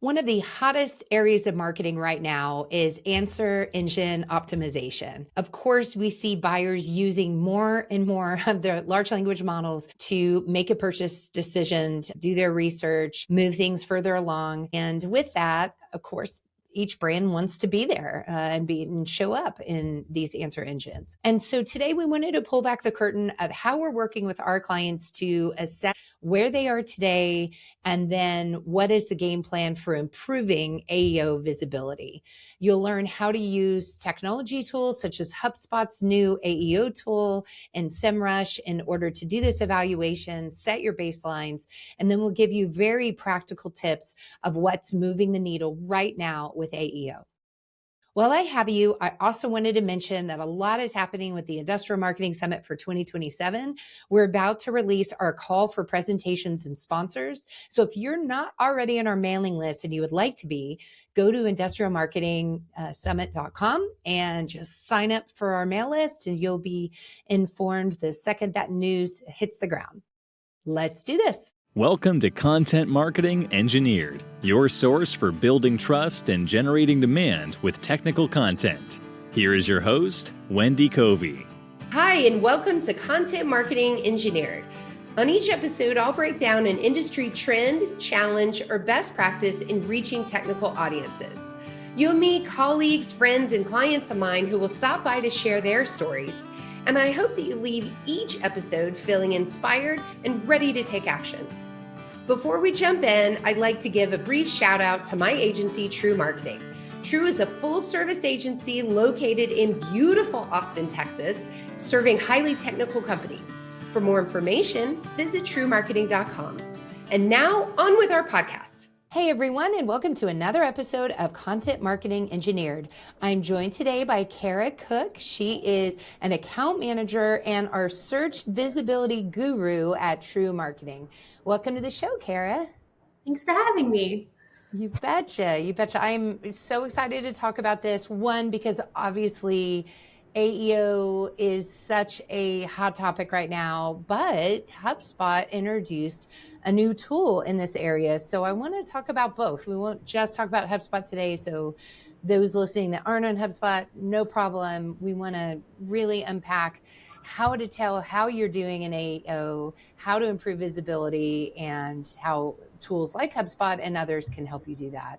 One of the hottest areas of marketing right now is answer engine optimization. Of course, we see buyers using more and more of their large language models to make a purchase decision, to do their research, move things further along. And with that, of course, each brand wants to be there and show up in these answer engines. And so today we wanted to pull back the curtain of how we're working with our clients to assess where they are today, and then what is the game plan for improving AEO visibility. You'll learn how to use technology tools such as HubSpot's new AEO tool and SEMrush in order to do this evaluation, set your baselines, and then we'll give you very practical tips of what's moving the needle right now with AEO. While I have you, I also wanted to mention that a lot is happening with the Industrial Marketing Summit for 2027. We're about to release our call for presentations and sponsors. So if you're not already on our mailing list and you would like to be, go to industrialmarketingsummit.com and just sign up for our mail list, and you'll be informed the second that news hits the ground. Let's do this. Welcome to Content Marketing Engineered, your source for building trust and generating demand with technical content. Here is your host, Wendy Covey. Hi, and welcome to Content Marketing Engineered. On each episode, I'll break down an industry trend, challenge, or best practice in reaching technical audiences. You'll meet colleagues, friends, and clients of mine who will stop by to share their stories. And I hope that you leave each episode feeling inspired and ready to take action. Before we jump in, I'd like to give a brief shout out to my agency, TREW Marketing. TREW is a full service agency located in beautiful Austin, Texas, serving highly technical companies. For more information, visit trewmarketing.com. And now on with our podcast. Hey everyone, and welcome to another episode of Content Marketing Engineered. I'm joined today by Kara Cook. She is an account manager and our search visibility guru at TREW Marketing. Welcome to the show, Kara. Thanks for having me. You betcha. You betcha. I'm so excited to talk about this. One, because obviously AEO is such a hot topic right now, but HubSpot introduced a new tool in this area. So I want to talk about both. We won't just talk about HubSpot today. So those listening that aren't on HubSpot, no problem. We want to really unpack how to tell how you're doing in AEO, how to improve visibility, and how tools like HubSpot and others can help you do that.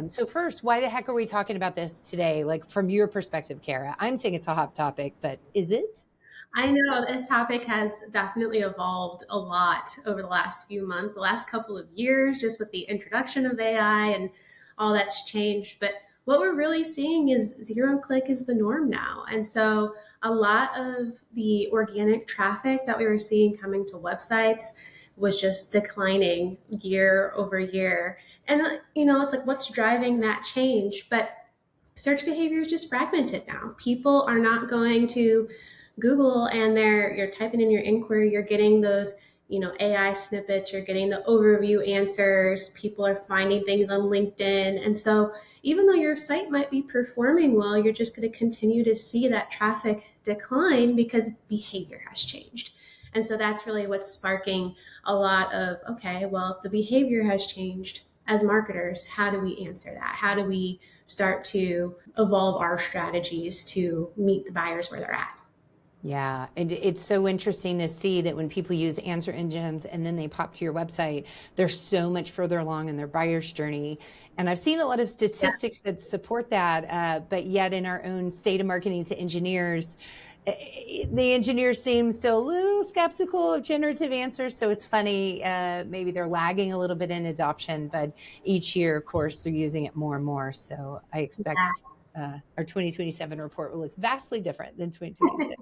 So first, why the heck are we talking about this today? Like from your perspective, Kara, I'm saying it's a hot topic, but is it? I know this topic has definitely evolved a lot over the last few months, the last couple of years, just with the introduction of AI and all that's changed. But what we're really seeing is zero click is the norm now. And so a lot of the organic traffic that we were seeing coming to websites was just declining year over year. And, it's like, what's driving that change? But search behavior is just fragmented now. People are not going to Google and you're typing in your inquiry, you're getting those, AI snippets, you're getting the overview answers, people are finding things on LinkedIn. And so even though your site might be performing well, you're just going to continue to see that traffic decline because behavior has changed. And so that's really what's sparking a lot of, okay, well, if the behavior has changed as marketers, how do we answer that? How do we start to evolve our strategies to meet the buyers where they're at? Yeah, and it's so interesting to see that when people use answer engines and then they pop to your website, they're so much further along in their buyer's journey. And I've seen a lot of statistics that support that, but yet in our own state of marketing to engineers, the engineers seem still a little skeptical of generative answers. So it's funny, maybe they're lagging a little bit in adoption, but each year, of course, they're using it more and more. So I expect our 2027 report will look vastly different than 2026.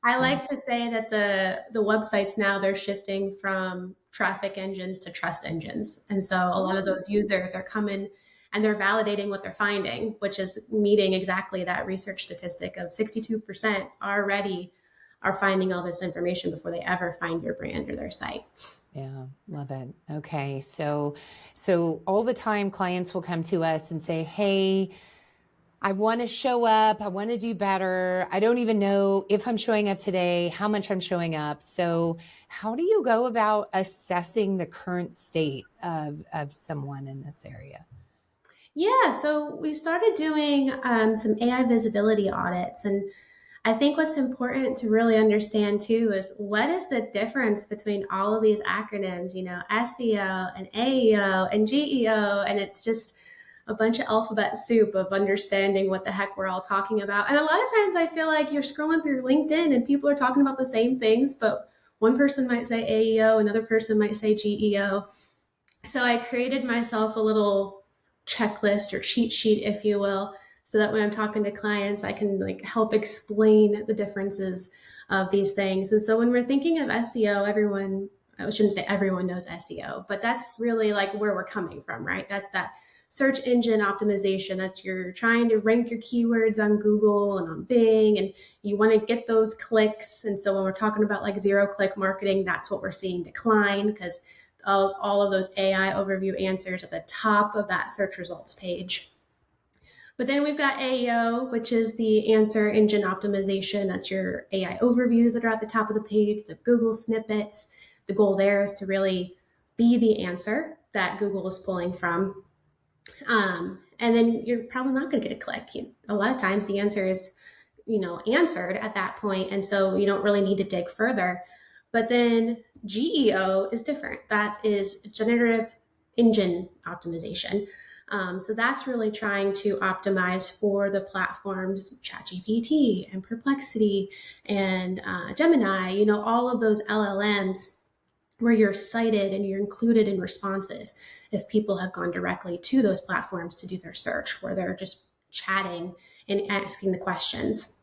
I like to say that the websites now, they're shifting from traffic engines to trust engines. And so a lot of those users are coming and they're validating what they're finding, which is meeting exactly that research statistic of 62% already are finding all this information before they ever find your brand or their site. Yeah, love it. Okay, so all the time clients will come to us and say, hey, I want to show up. I want to do better. I don't even know if I'm showing up today, how much I'm showing up. So how do you go about assessing the current state of someone in this area? Yeah, so we started doing some AI visibility audits. And I think what's important to really understand too is what is the difference between all of these acronyms, SEO and AEO and GEO. And it's just a bunch of alphabet soup of understanding what the heck we're all talking about. And a lot of times I feel like you're scrolling through LinkedIn and people are talking about the same things, but one person might say AEO, another person might say GEO. So I created myself a little checklist or cheat sheet, if you will, so that when I'm talking to clients, I can help explain the differences of these things. And so when we're thinking of SEO, I shouldn't say everyone knows SEO, but that's really like where we're coming from, right? That's that search engine optimization. That you're trying to rank your keywords on Google and on Bing, and you want to get those clicks. And so when we're talking about like zero-click marketing, that's what we're seeing decline, because of all of those AI overview answers at the top of that search results page. But then we've got AEO, which is the answer engine optimization. That's your AI overviews that are at the top of the page, the Google snippets. The goal there is to really be the answer that Google is pulling from. And then you're probably not going to get a click. A lot of times the answer is, answered at that point, and so you don't really need to dig further. But then GEO is different. That is generative engine optimization. So that's really trying to optimize for the platforms ChatGPT and Perplexity and Gemini, all of those LLMs where you're cited and you're included in responses if people have gone directly to those platforms to do their search, where they're just chatting and asking the questions.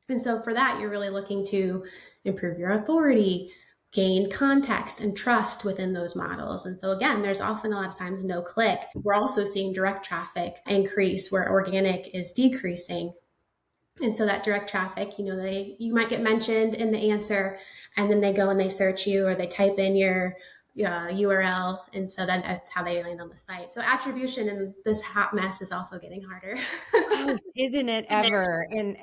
And so for that, you're really looking to improve your authority, gain context and trust within those models. And so again, there's often a lot of times no click. We're also seeing direct traffic increase where organic is decreasing. And so that direct traffic, you might get mentioned in the answer, and then they go and they search you, or they type in your URL. And so then that's how they land on the site. So attribution in this hot mess is also getting harder. Oh, isn't it ever? And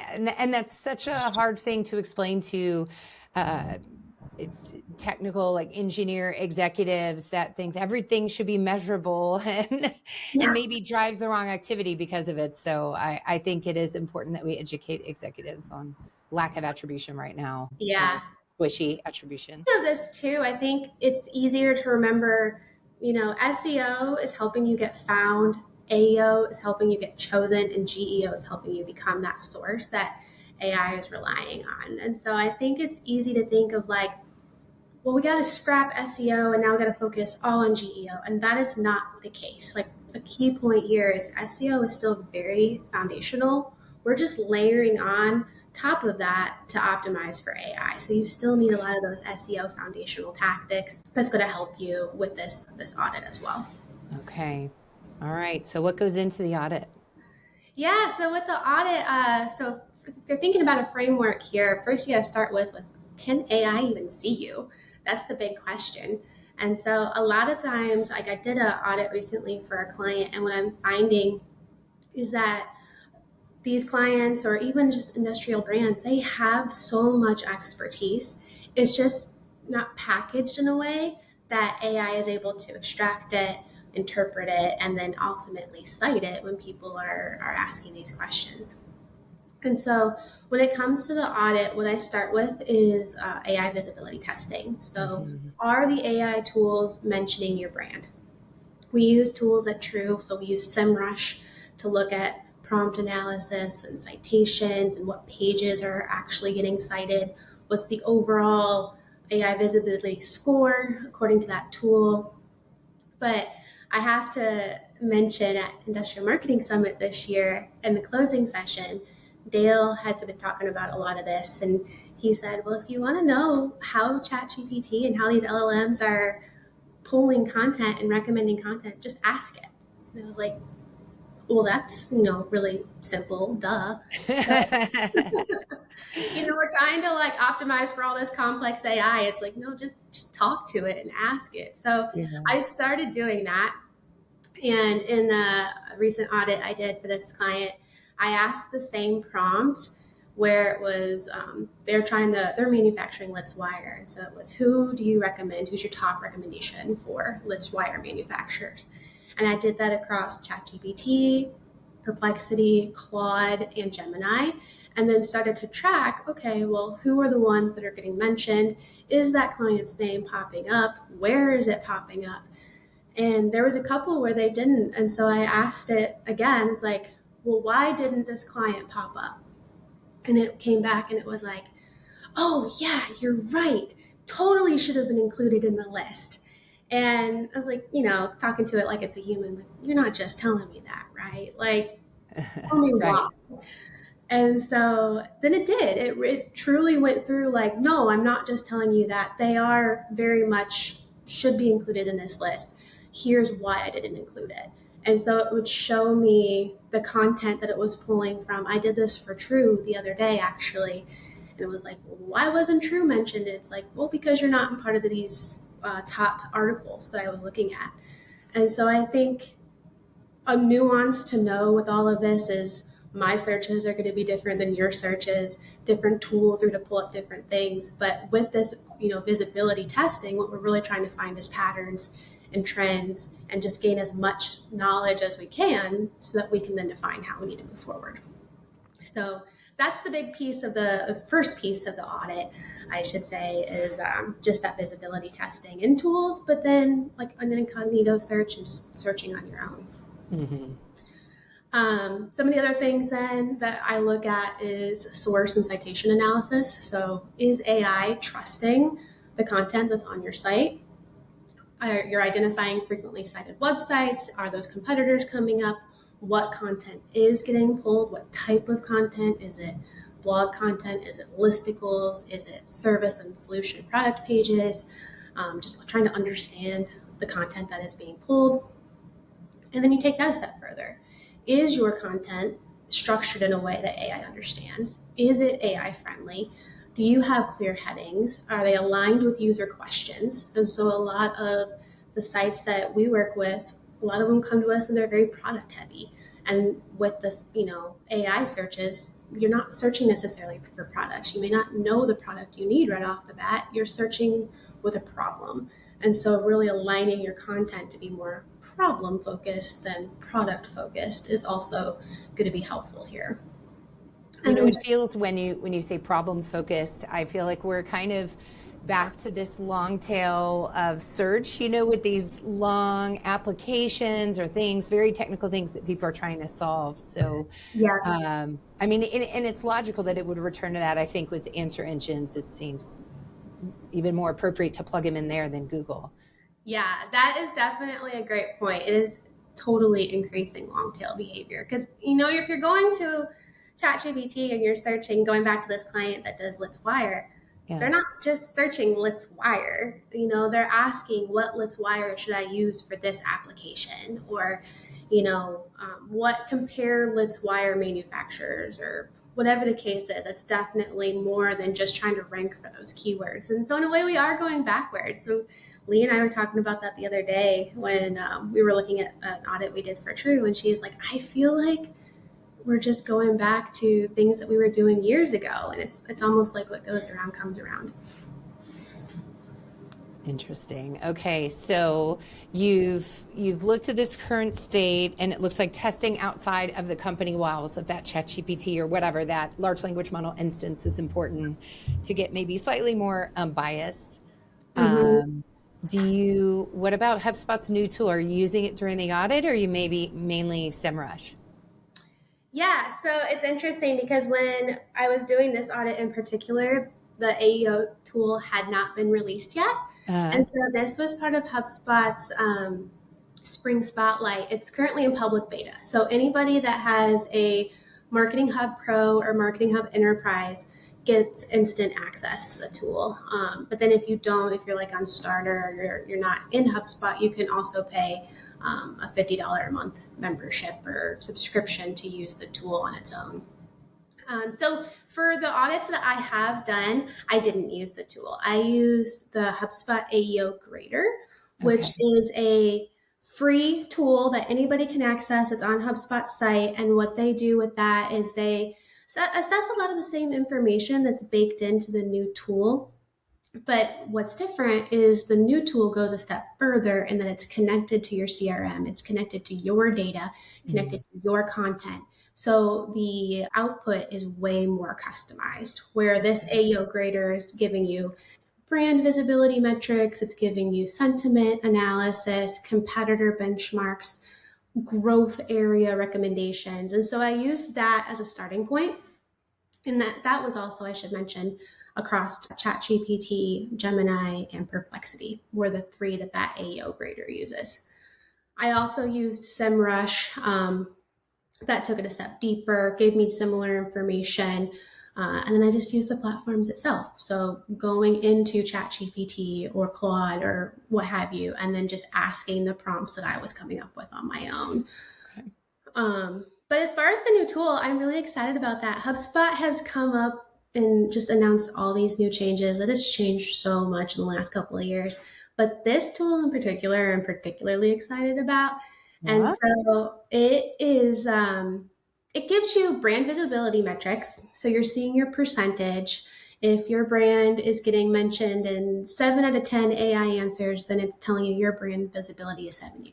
that's such a hard thing to explain to it's technical, like engineer executives that think everything should be measurable and maybe drives the wrong activity because of it. So I think it is important that we educate executives on lack of attribution right now. Yeah. Squishy attribution. This too, I think it's easier to remember, SEO is helping you get found, AEO is helping you get chosen, and GEO is helping you become that source that AI is relying on. And so I think it's easy to think of like, well, we got to scrap SEO and now we got to focus all on GEO. And that is not the case. Like, a key point here is SEO is still very foundational. We're just layering on top of that to optimize for AI. So you still need a lot of those SEO foundational tactics. That's going to help you with this audit as well. Okay. All right. So what goes into the audit? Yeah. So with the audit, so if they're thinking about a framework here, first you got to start with can AI even see you? That's the big question. And so a lot of times, like I did an audit recently for a client, and what I'm finding is that these clients, or even just industrial brands, they have so much expertise. It's just not packaged in a way that AI is able to extract it, interpret it, and then ultimately cite it when people are asking these questions. And so when it comes to the audit, what I start with is AI visibility testing. So are the AI tools mentioning your brand? We use tools at TREW. So we use SEMrush to look at prompt analysis and citations and what pages are actually getting cited. What's the overall AI visibility score according to that tool? But I have to mention at Industrial Marketing Summit this year, in the closing session, Dale had been talking about a lot of this, and he said, well, if you want to know how ChatGPT and how these LLMs are pulling content and recommending content, just ask it. And I was like, well, that's, really simple, duh. We're trying to like optimize for all this complex AI. It's like, no, just talk to it and ask it. So I started doing that. And in the recent audit I did for this client, I asked the same prompt where it was, they're manufacturing Litz wire. And so it was, who do you recommend? Who's your top recommendation for Litz wire manufacturers? And I did that across ChatGPT, Perplexity, Claude, and Gemini, and then started to track, okay, well, who are the ones that are getting mentioned? Is that client's name popping up? Where is it popping up? And there was a couple where they didn't. And so I asked it again, it's like, well, why didn't this client pop up? And it came back and it was like, oh yeah, you're right. Totally should have been included in the list. And I was like, talking to it like it's a human, like, you're not just telling me that, right? Like, tell me Right. why. And so then it did. It truly went through like, no, I'm not just telling you that. They are very much should be included in this list. Here's why I didn't include it. And so it would show me the content that it was pulling from. I did this for TREW the other day, actually. And it was like, well, why wasn't TREW mentioned? It's like, well, because you're not in part of these top articles that I was looking at. And so I think a nuance to know with all of this is my searches are going to be different than your searches. Different tools are going to pull up different things. But with this, visibility testing, what we're really trying to find is patterns and trends and just gain as much knowledge as we can so that we can then define how we need to move forward. So that's the big piece of the first piece of the audit, I should say, is just that visibility testing and tools, but then like an incognito search and just searching on your own. Mm-hmm. Some of the other things then that I look at is source and citation analysis. So is AI trusting the content that's on your site? You're identifying frequently cited websites. Are those competitors coming up? What content is getting pulled? What type of content? Is it blog content? Is it listicles? Is it service and solution product pages? Just trying to understand the content that is being pulled. And then you take that a step further. Is your content structured in a way that AI understands? Is it AI friendly? Do you have clear headings? Are they aligned with user questions? And so a lot of the sites that we work with, a lot of them come to us and they're very product heavy. And with this, AI searches, you're not searching necessarily for products. You may not know the product you need right off the bat. You're searching with a problem. And so really aligning your content to be more problem focused than product focused is also going to be helpful here. It feels when you say problem focused, I feel like we're kind of back to this long tail of search, with these long applications or things, very technical things that people are trying to solve. So, yeah. And it's logical that it would return to that. I think with answer engines, it seems even more appropriate to plug them in there than Google. Yeah, that is definitely a great point. It is totally increasing long tail behavior because, if you're going to ChatGPT and you're searching, going back to this client that does Litz wire, they're not just searching Litz wire. They're asking what Litz wire should I use for this application, or what compare Litz wire manufacturers, or whatever the case is. It's definitely more than just trying to rank for those keywords. And so in a way, we are going backwards. So Lee and I were talking about that the other day when we were looking at an audit we did for TREW, and she's like, I feel like we're just going back to things that we were doing years ago. And it's almost like what goes around comes around. Interesting. Okay, so you've looked at this current state, and it looks like testing outside of the company walls of that ChatGPT or whatever, that large language model instance, is important to get maybe slightly more unbiased. What about HubSpot's new tool? Are you using it during the audit, or are you maybe mainly SEMrush? Yeah, so it's interesting because when I was doing this audit in particular, the AEO tool had not been released yet. And so this was part of HubSpot's Spring Spotlight. It's currently in public beta. So anybody that has a Marketing Hub Pro or Marketing Hub Enterprise gets instant access to the tool. But then if you don't, if you're like on Starter or you're not in HubSpot, you can also pay a $50 a month membership or subscription to use the tool on its own. So for the audits that I have done, I didn't use the tool. I used the HubSpot AEO Grader, which is a free tool that anybody can access. It's on HubSpot's site. And what they do with that is they assess a lot of the same information that's baked into the new tool. But what's different is the new tool goes a step further in that it's connected to your CRM. It's connected to your data, connected to your content. So the output is way more customized, where this AEO grader is giving you brand visibility metrics, it's giving you sentiment analysis, competitor benchmarks, growth area recommendations. And so I used that as a starting point. And that was also, I should mention, across ChatGPT, Gemini, and Perplexity were the three that AEO grader uses. I also used SEMrush. That took it a step deeper, gave me similar information. And then I just used the platforms itself. So going into ChatGPT or Claude or what have you, and then just asking the prompts that I was coming up with on my own. Okay. But as far as the new tool, I'm really excited about that. HubSpot has come up and just announced all these new changes. It has changed so much in the last couple of years. But this tool in particular, I'm particularly excited about. Yeah. And so it is... it gives you brand visibility metrics. So you're seeing your percentage. If your brand is getting mentioned in 7 out of 10 AI answers, then it's telling you your brand visibility is 70%.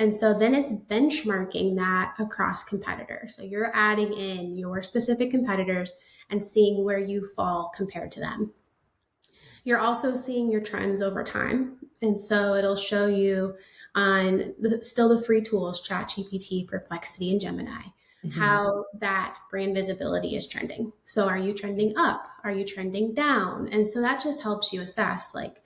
And so then it's benchmarking that across competitors. So you're adding in your specific competitors and seeing where you fall compared to them. You're also seeing your trends over time. And so it'll show you on still the three tools, ChatGPT, Perplexity, and Gemini, how that brand visibility is trending. So are you trending up? Are you trending down? And so that just helps you assess, like,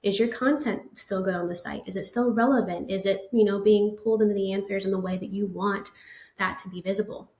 is your content still good on the site? Is it still relevant? Is it, being pulled into the answers in the way that you want that to be visible?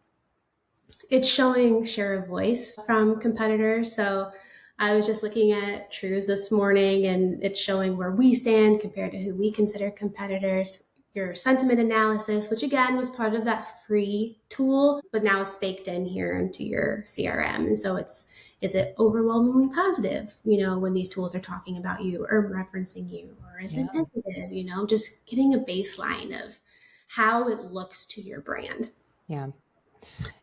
It's showing share of voice from competitors. So I was just looking at TREWs this morning, and it's showing where we stand compared to who we consider competitors. Your sentiment analysis, which again was part of that free tool, but now it's baked in here into your CRM. And so is it overwhelmingly positive, when these tools are talking about you or referencing you, or is it negative, just getting a baseline of how it looks to your brand. Yeah.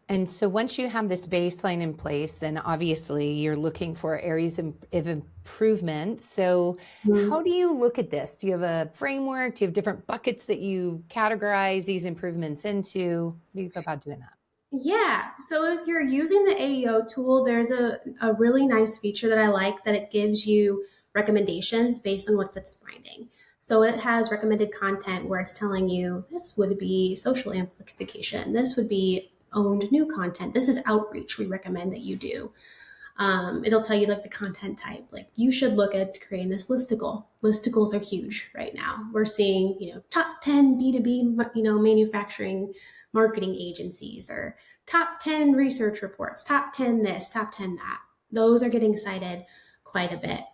And so once you have this baseline in place, then obviously you're looking for areas of improvement. So how do you look at this? Do you have a framework? Do you have different buckets that you categorize these improvements into? How do you go about doing that? Yeah. So if you're using the AEO tool, there's a really nice feature that I like, that it gives you recommendations based on what it's finding. So it has recommended content where it's telling you this would be social amplification. This would be owned new content. This is outreach we recommend that you do. It'll tell you like the content type, like you should look at creating this listicle. Listicles are huge right now. We're seeing, top 10 B2B, manufacturing marketing agencies, or top 10 research reports, top 10 this, top 10 that. Those are getting cited quite a bit.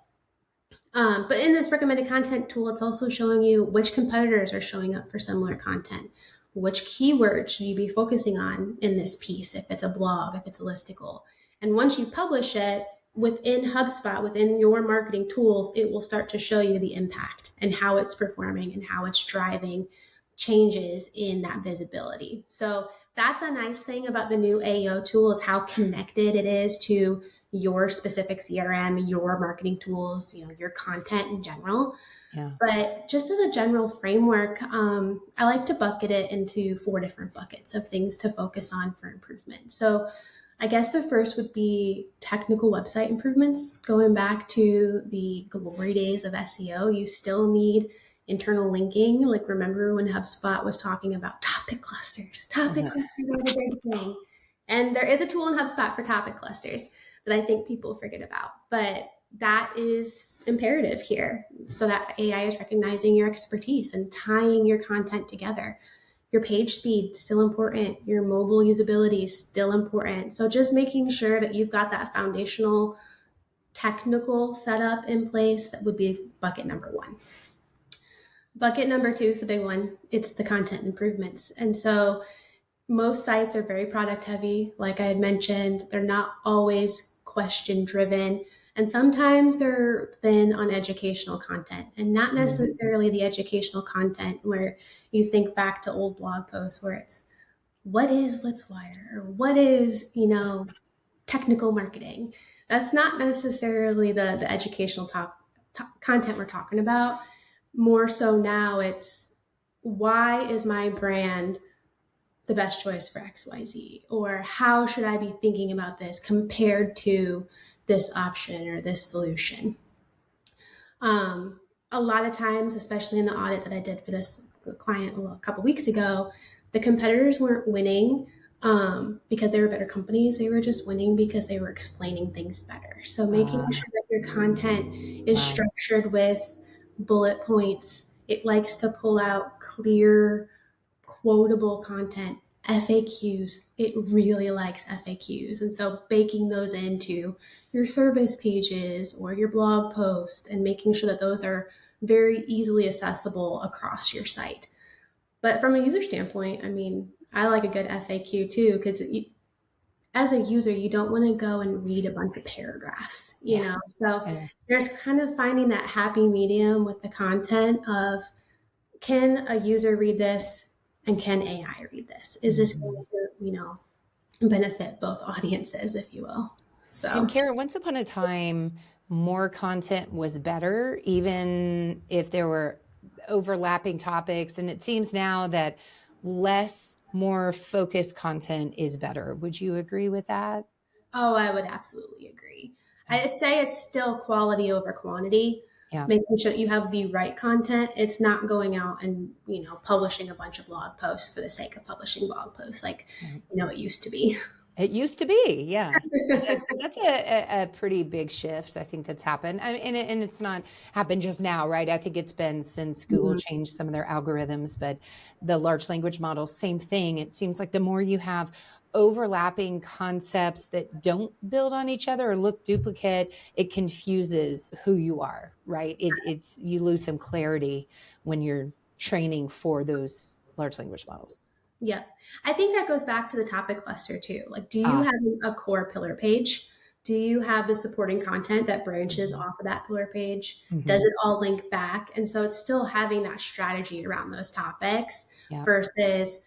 But in this recommended content tool, it's also showing you which competitors are showing up for similar content. Which keyword should you be focusing on in this piece, if it's a blog, if it's a listicle. And once you publish it within HubSpot, within your marketing tools, it will start to show you the impact and how it's performing and how it's driving changes in that visibility. So that's a nice thing about the new AEO tool, is how connected it is to your specific CRM, your marketing tools, your content in general. Yeah. But just as a general framework, I like to bucket it into 4 different buckets of things to focus on for improvement. So I guess the first would be technical website improvements. Going back to the glory days of SEO, you still need internal linking. Like, remember when HubSpot was talking about topic clusters? Topic clusters are the big thing. And there is a tool in HubSpot for topic clusters that I think people forget about. But that is imperative here, so that AI is recognizing your expertise and tying your content together. Your page speed, still important. Your mobile usability is still important. So just making sure that you've got that foundational technical setup in place, that would be bucket number 1. Bucket number 2 is the big one. It's the content improvements. And so most sites are very product heavy. Like I had mentioned, they're not always question driven. And sometimes they're thin on educational content, and not necessarily the educational content where you think back to old blog posts where it's, what is Let's Wire? Or what is, technical marketing? That's not necessarily the educational content we're talking about. More so now it's, why is my brand the best choice for XYZ? Or how should I be thinking about this compared to this option or this solution? A lot of times, especially in the audit that I did for this client a couple weeks ago, the competitors weren't winning because they were better companies. They were just winning because they were explaining things better. So making sure that your content is structured with bullet points. It likes to pull out clear, quotable content. FAQs, it really likes FAQs. And so baking those into your service pages or your blog post and making sure that those are very easily accessible across your site. But from a user standpoint, I like a good FAQ too, because as a user, you don't want to go and read a bunch of paragraphs, you know? So there's kind of finding that happy medium with the content of, can a user read this? And can AI read this? Is this going to, benefit both audiences, if you will? So, and Kara, once upon a time, more content was better, even if there were overlapping topics. And it seems now that less, more focused content is better. Would you agree with that? Oh, I would absolutely agree. I'd say it's still quality over quantity. Yeah. Making sure that you have the right content. It's not going out and, publishing a bunch of blog posts for the sake of publishing blog posts like, it used to be. It used to be, yeah. That's a pretty big shift, I think, that's happened. And it's not happened just now, right? I think it's been since Google changed some of their algorithms, but the large language models, same thing. It seems like the more you have overlapping concepts that don't build on each other or look duplicate, it confuses who you are, right? It's you lose some clarity when you're training for those large language models. Yeah. I think that goes back to the topic cluster too. Like, do you have a core pillar page? Do you have the supporting content that branches off of that pillar page? Does it all link back? And so it's still having that strategy around those topics versus,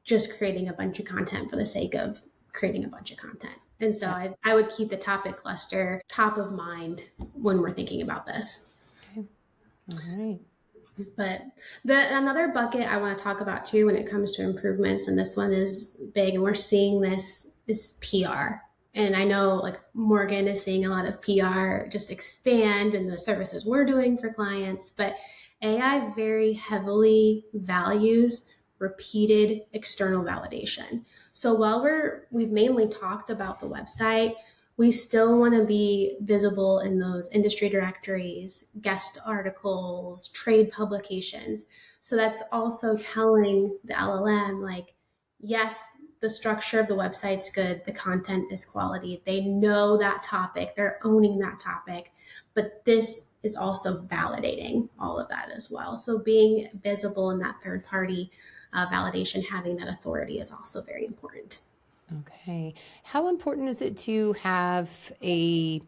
just creating a bunch of content for the sake of creating a bunch of content. And so I would keep the topic cluster top of mind when we're thinking about this. Okay. All right. But another bucket I want to talk about too when it comes to improvements, and this one is big, and we're seeing this, is PR. And I know like Morgan is seeing a lot of PR just expand in the services we're doing for clients, but AI very heavily values repeated external validation. So while we've mainly talked about the website, we still want to be visible in those industry directories, guest articles, trade publications. So that's also telling the LLM, like, yes, the structure of the website's good, the content is quality, they know that topic, they're owning that topic, but this is also validating all of that as well. So being visible in that third party validation, having that authority is also very important. Okay. How important is it to have a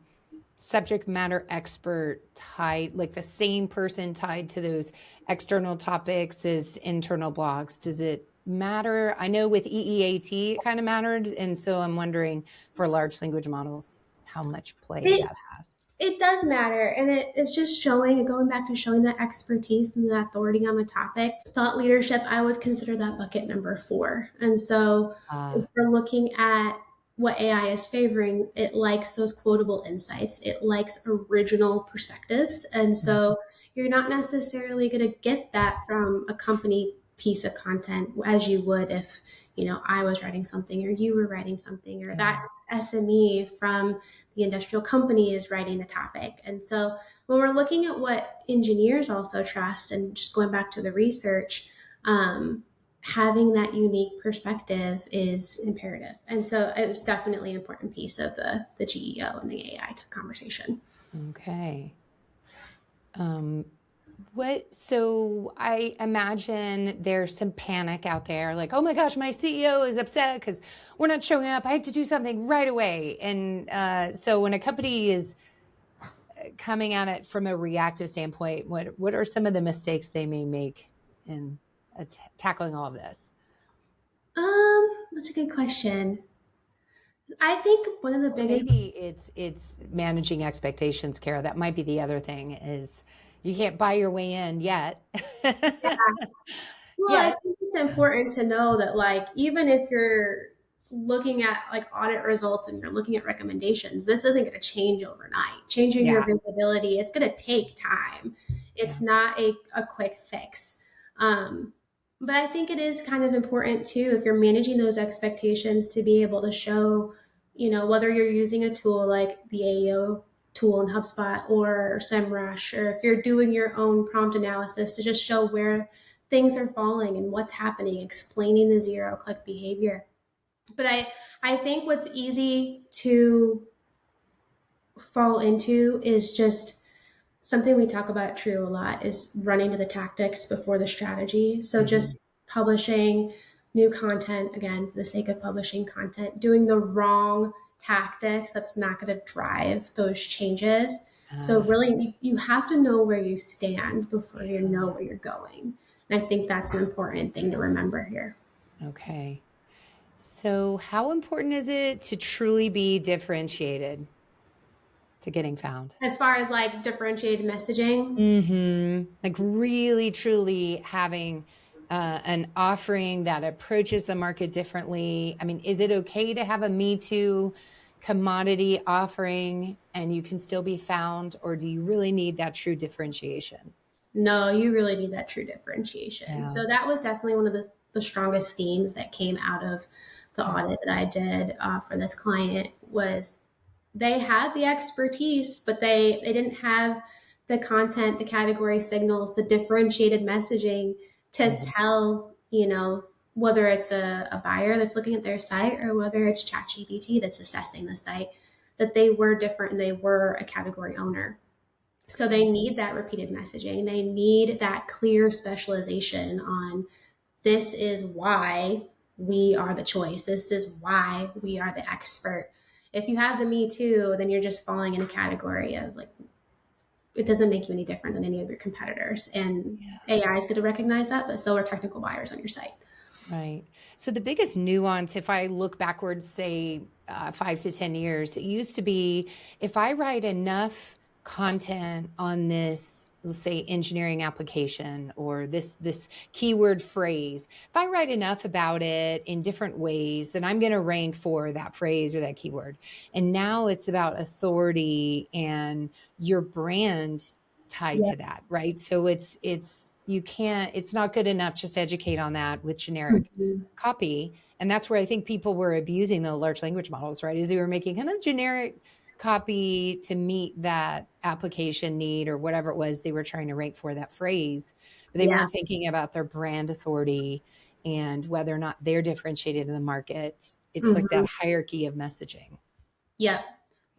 subject matter expert tied, like the same person tied to those external topics as internal blogs? Does it matter? I know with EEAT it kind of mattered. And so I'm wondering for large language models, how much play that has. It does matter. And it's just showing, going back to showing that expertise and that authority on the topic. Thought leadership, I would consider that bucket number 4. And so if we're looking at what AI is favoring, it likes those quotable insights. It likes original perspectives. And so you're not necessarily going to get that from a company piece of content as you would if, I was writing something or you were writing something, or that SME from the industrial company is writing the topic. And so when we're looking at what engineers also trust, and just going back to the research, having that unique perspective is imperative. And so it was definitely an important piece of the GEO and the AI conversation. Okay. So I imagine there's some panic out there, like, oh my gosh, my CEO is upset because we're not showing up. I have to do something right away. And so when a company is coming at it from a reactive standpoint, what are some of the mistakes they may make in tackling all of this? That's a good question. I think one of the Or biggest, maybe it's managing expectations, Kara. That might be the other thing is you can't buy your way in yet. well, I Yet. think it's important to know that, like, even if you're looking at like audit results and you're looking at recommendations, this isn't going to change overnight. Changing your Yeah. visibility, it's going to take time. Yeah. It's not a quick fix. Um, but I think it is kind of important too, if you're managing those expectations, to be able to show, whether you're using a tool like the AEO tool in HubSpot or SEMrush, or if you're doing your own prompt analysis, to just show where things are falling and what's happening, explaining the zero click behavior. But I think what's easy to fall into is just something we talk about at TREW a lot, is running to the tactics before the strategy. So just publishing new content, again, for the sake of publishing content, doing the wrong tactics, that's not going to drive those changes. So really, you have to know where you stand before you know where you're going. And I think that's an important thing to remember here. Okay. So how important is it to truly be differentiated to getting found? As far as like differentiated messaging, Like really, truly having an offering that approaches the market differently. I mean, is it okay to have a Me Too commodity offering and you can still be found, or do you really need that true differentiation? no, you really need that true differentiation. Yeah. So that was definitely one of the strongest themes that came out of the audit that I did for this client. Was they had the expertise, but they didn't have the content, the category signals, the differentiated messaging to tell, whether it's a buyer that's looking at their site or whether it's ChatGPT that's assessing the site, that they were different and they were a category owner. So they need that repeated messaging. They need that clear specialization on, this is why we are the choice. This is why we are the expert. If you have the Me Too, then you're just falling in a category of like, it doesn't make you any different than any of your competitors. And AI is going to recognize that, but so are technical buyers on your site. Right. So the biggest nuance, if I look backwards, say 5 to 10 years, it used to be if I write enough content on this, let's say engineering application or this keyword phrase, if I write enough about it in different ways, then I'm going to rank for that phrase or that keyword. And now it's about authority and your brand tied to that, right? So it's not good enough just to educate on that with generic copy. And that's where I think people were abusing the large language models, right? Is they were making kind of generic copy to meet that application need or whatever it was they were trying to rank for, that phrase, but they weren't thinking about their brand authority and whether or not they're differentiated in the market. It's like that hierarchy of messaging. Yep.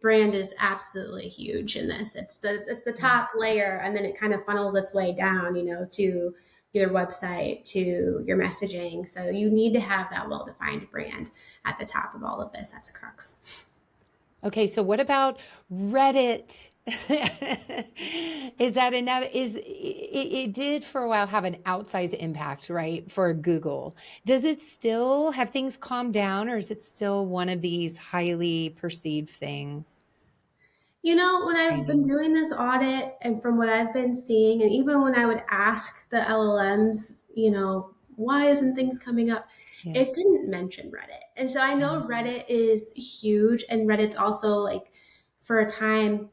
Brand is absolutely huge in this. It's the top layer, and then it kind of funnels its way down, to your website, to your messaging. So you need to have that well-defined brand at the top of all of this. That's crux. Okay, so what about Reddit? Is that another, it did for a while have an outsized impact, right, for Google. Does it still have things calmed down, or is it still one of these highly perceived things? When I've been doing this audit and from what I've been seeing, and even when I would ask the LLMs, why isn't things coming up? Yeah. It didn't mention Reddit. And so I know Reddit is huge, and Reddit's also, like, for a time,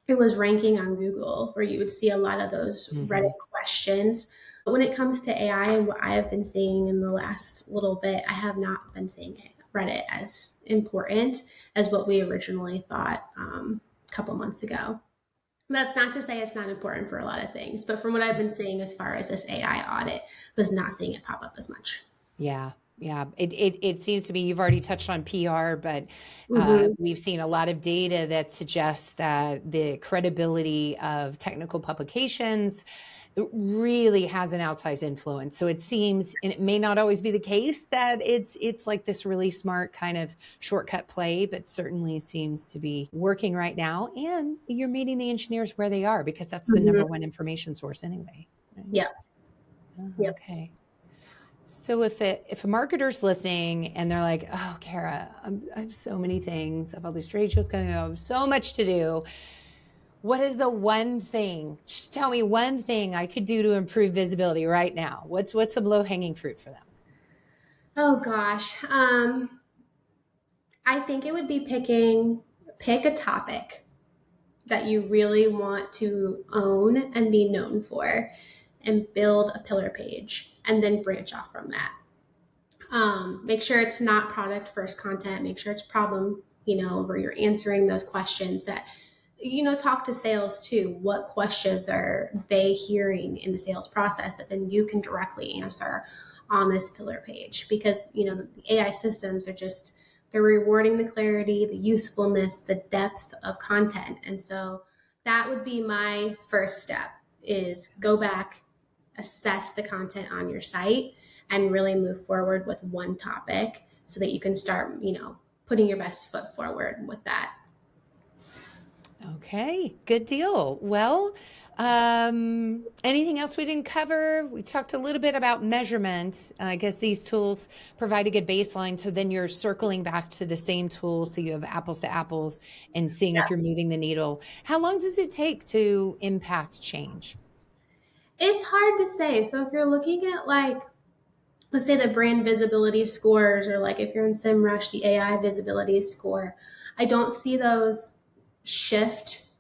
it was ranking on Google where you would see a lot of those Reddit questions. But when it comes to AI and what I have been seeing in the last little bit, I have not been seeing Reddit as important as what we originally thought a couple months ago. That's not to say it's not important for a lot of things, but from what I've been seeing as far as this AI audit, was not seeing it pop up as much. Yeah. Yeah. It seems to be, you've already touched on PR, but we've seen a lot of data that suggests that the credibility of technical publications it really has an outsized influence. So it seems, and it may not always be the case, that it's like this really smart kind of shortcut play, but certainly seems to be working right now. And you're meeting the engineers where they are, because that's the number one information source anyway. Right? Yeah. Oh, okay. So if a marketer's listening and they're like, oh, Kara, I have so many things. I have all these trade shows coming up. I have so much to do. What is the one thing? Just tell me one thing I could do to improve visibility right now. What's a low-hanging fruit for them? Oh gosh. I think it would be pick a topic that you really want to own and be known for, and build a pillar page and then branch off from that. Make sure it's not product first content. Make sure it's problem, where you're answering those questions that, talk to sales too. What questions are they hearing in the sales process that then you can directly answer on this pillar page? Because, the AI systems are they're rewarding the clarity, the usefulness, the depth of content. And so that would be my first step, is go back, assess the content on your site, and really move forward with one topic so that you can start, putting your best foot forward with that. Okay, good deal. Well, anything else we didn't cover? We talked a little bit about measurement. I guess these tools provide a good baseline. So then you're circling back to the same tool. So you have apples to apples and seeing if you're moving the needle. How long does it take to impact change? It's hard to say. So if you're looking at let's say the brand visibility scores, or if you're in SEMrush, the AI visibility score, I don't see those shift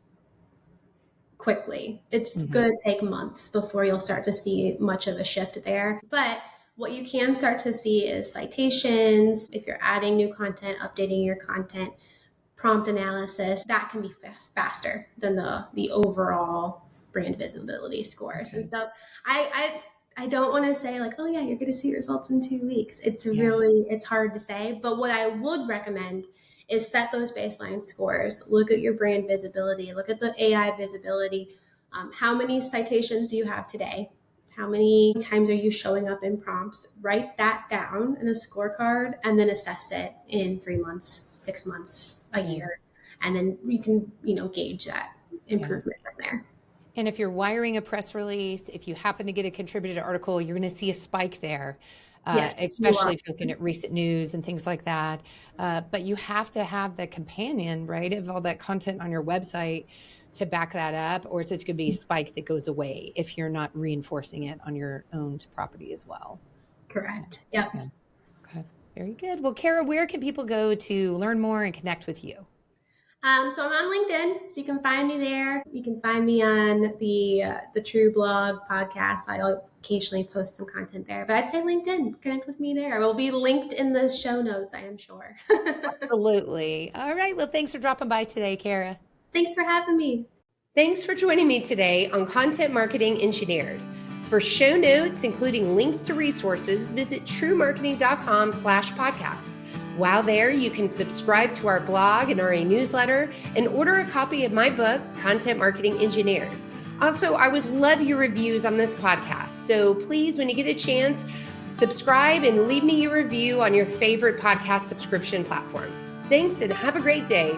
quickly. It's going to take months before you'll start to see much of a shift there. But what you can start to see is citations. If you're adding new content, updating your content, prompt analysis, that can be faster than the overall brand visibility scores. Okay. And so I don't want to say oh yeah, you're going to see results in 2 weeks. It's it's hard to say. But what I would recommend is set those baseline scores. Look at your brand visibility. Look at the AI visibility. How many citations do you have today? How many times are you showing up in prompts? Write that down in a scorecard and then assess it in 3 months, 6 months, a year. And then you can, gauge that improvement from there. And if you're wiring a press release, if you happen to get a contributed article, you're going to see a spike there. Yes, especially if you're looking at recent news and things like that. But you have to have the companion, right, of all that content on your website to back that up, or it's going to be a spike that goes away if you're not reinforcing it on your owned property as well. Correct. Yep. Yeah. Okay. Very good. Well, Kara, where can people go to learn more and connect with you? So I'm on LinkedIn, so you can find me there. You can find me on the TREW blog podcast. I'll occasionally post some content there, but I'd say LinkedIn. Connect with me there. I will be linked in the show notes, I am sure. Absolutely. All right. Well, thanks for dropping by today, Kara. Thanks for having me. Thanks for joining me today on Content Marketing Engineered. For show notes, including links to resources, visit truemarketing.com/podcast. While there, you can subscribe to our blog and our newsletter and order a copy of my book, Content Marketing Engineered. Also, I would love your reviews on this podcast. So please, when you get a chance, subscribe and leave me your review on your favorite podcast subscription platform. Thanks and have a great day.